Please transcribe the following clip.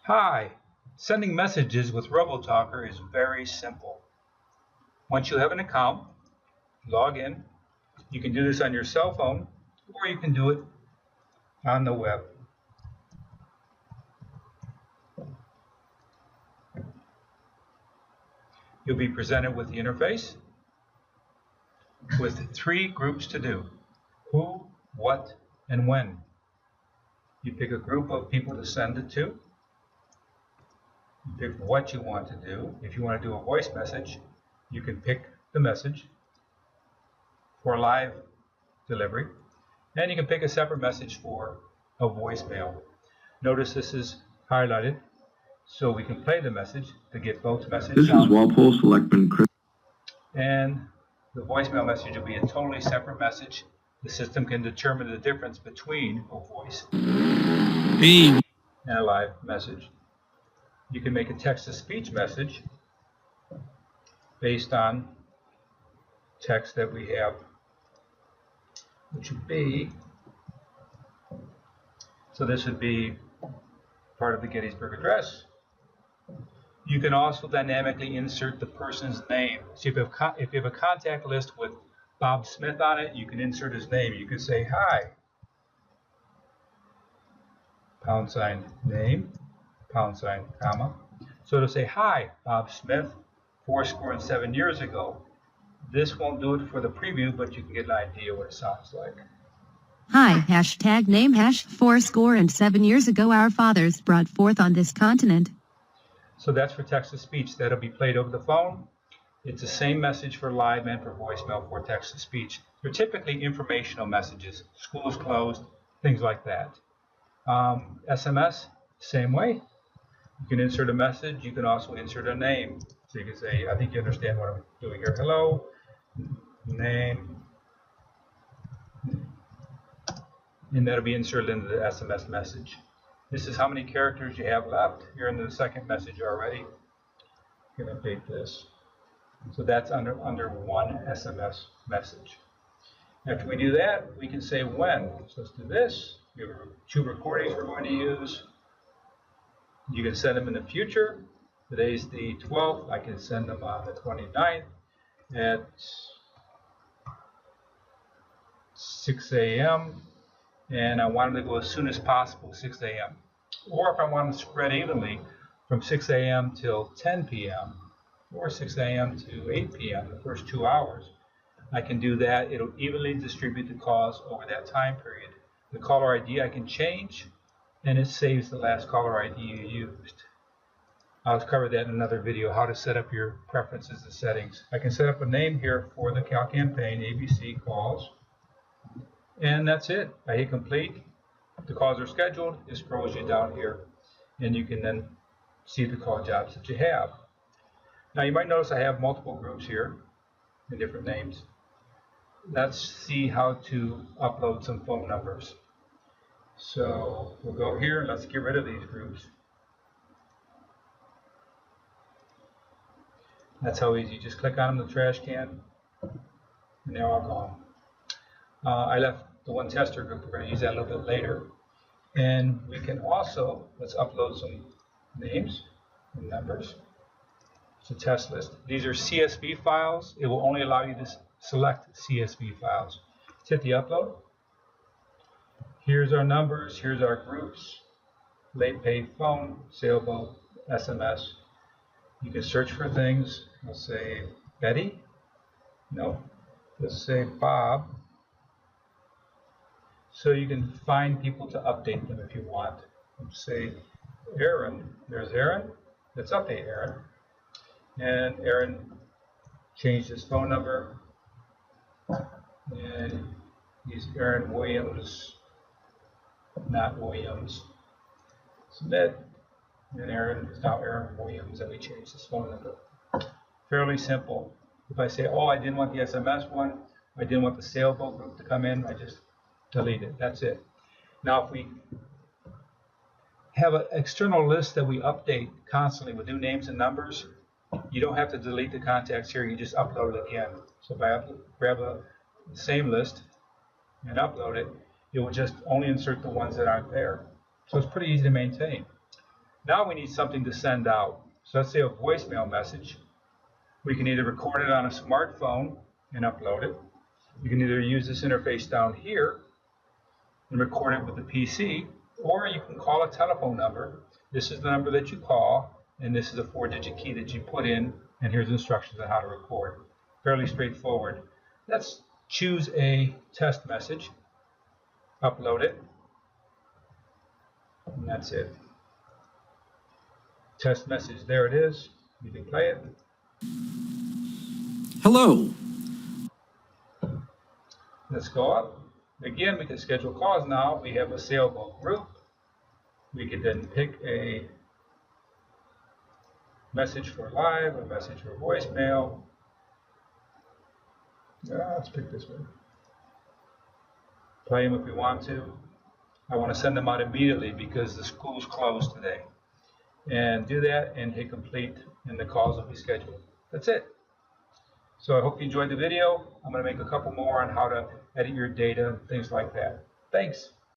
Hi, sending messages with RoboTalker is very simple. Once you have an account, log in. You can do this on your cell phone or you can do it on the web. You'll be presented with the interface with 3 groups to do: who, what, and when. You pick a group of people to send it to. You pick what you want to do. If you want to do a voice message, you can pick the message for live delivery, and you can pick a separate message for a voicemail. Notice this is highlighted so we can play the message to get both messages. This is Walpole Selectman Chris. And the voicemail message will be a totally separate message. The system can determine the difference between a voice and a live message. You can make a text-to-speech message based on text that we have, which would be, so this would be part of the Gettysburg Address. You can also dynamically insert the person's name. So if you have a contact list with Bob Smith on it, you can insert his name. You can say, hi, # name, # comma. So to say, hi, Bob Smith, 7 years ago. This won't do it for the preview, but you can get an idea what it sounds like. Hi, #name, 7 years ago our fathers brought forth on this continent. So that's for text-to-speech. That'll be played over the phone. It's the same message for live and for voicemail for text-to-speech. They're typically informational messages. School is closed, things like that. SMS, same way. You can insert a message. You can also insert a name. So you can say, I think you understand what I'm doing here. Hello, name. And that'll be inserted into the SMS message. This is how many characters you have left. You're in the second message already. You can update this. So that's under one SMS message. After we do that, we can say when. So let's do this. We have 2 recordings we're going to use. You can send them in the future. Today's the 12th. I can send them on the 29th at 6 a.m. And I want them to go as soon as possible, 6 a.m. Or if I want them spread evenly from 6 a.m. till 10 p.m. or 6 a.m. to 8 p.m., the first 2 hours, I can do that. It'll evenly distribute the calls over that time period. The caller ID I can change, and it saves the last caller ID you used. I'll cover that in another video, how to set up your preferences and settings. I can set up a name here for the campaign, ABC calls. And that's it. I hit complete. The calls are scheduled. It scrolls you down here, and you can then see the call jobs that you have. Now you might notice I have multiple groups here and different names. Let's see how to upload some phone numbers. So we'll go here and let's get rid of these groups. That's how easy. Just click on them in the trash can, and they're all gone. I left the one tester group. We're going to use that a little bit later. And we can also, let's upload some names and numbers. It's a test list. These are CSV files. It will only allow you to select CSV files. Let's hit the upload. Here's our numbers. Here's our groups. Late pay phone, sailboat, SMS. You can search for things. Let's say Betty. No. Let's say Bob. So you can find people to update them if you want. Let's say Aaron. There's Aaron. Let's update Aaron. And Aaron changed his phone number. And he's Aaron Williams, not Williams. Submit. And Aaron is now Aaron Williams, and we changed his phone number. Fairly simple. If I say, oh, I didn't want the SMS one, I didn't want the sailboat group to come in, I just delete it. That's it. Now, if we have an external list that we update constantly with new names and numbers, you don't have to delete the contacts here. You just upload it again. So if I grab the same list and upload it, it will just only insert the ones that aren't there. So it's pretty easy to maintain. Now we need something to send out. So let's say a voicemail message. We can either record it on a smartphone and upload it. You can either use this interface down here and record it with the PC, or you can call a telephone number. This is the number that you call, and this is a 4-digit key that you put in, and here's instructions on how to record. Fairly straightforward. Let's choose a test message, upload it, and that's it. Test message, there it is. You can play it. Hello. Let's go up. Again, we can schedule calls now. We have a sailboat group. We can then pick a message for live, a message for voicemail. Let's pick this one. Play them if we want to. I want to send them out immediately because the school's closed today. And do that and hit complete, and the calls will be scheduled. That's it. So I hope you enjoyed the video. I'm going to make a couple more on how to edit your data and things like that. Thanks.